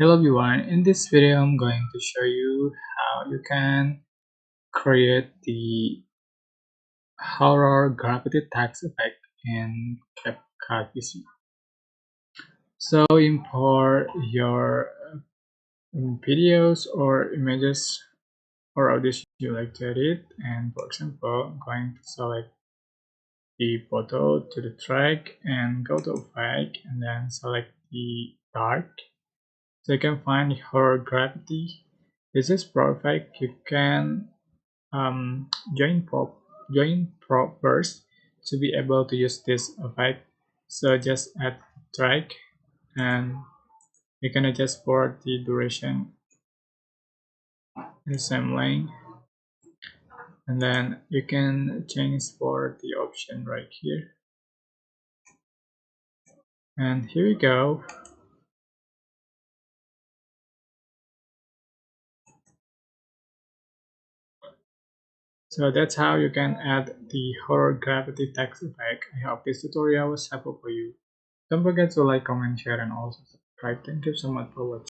Hello everyone, in this video I'm going to show you how you can create the horror graffiti text effect in CapCut PC. So import your videos or images or audios you like to edit, and for example I'm going to select the photo to the track and go to effect and then select the dark. So you can find horror graffiti. This is perfect. You can um, join prop first to be able to use this effect. So just add track and you can adjust for the duration in the same length, and then you can change for the option right here. And here we go. So that's how you can add the horror gravity text effect. I hope this tutorial was helpful for you. Don't forget to like, comment, share, and also subscribe. Thank you so much for watching.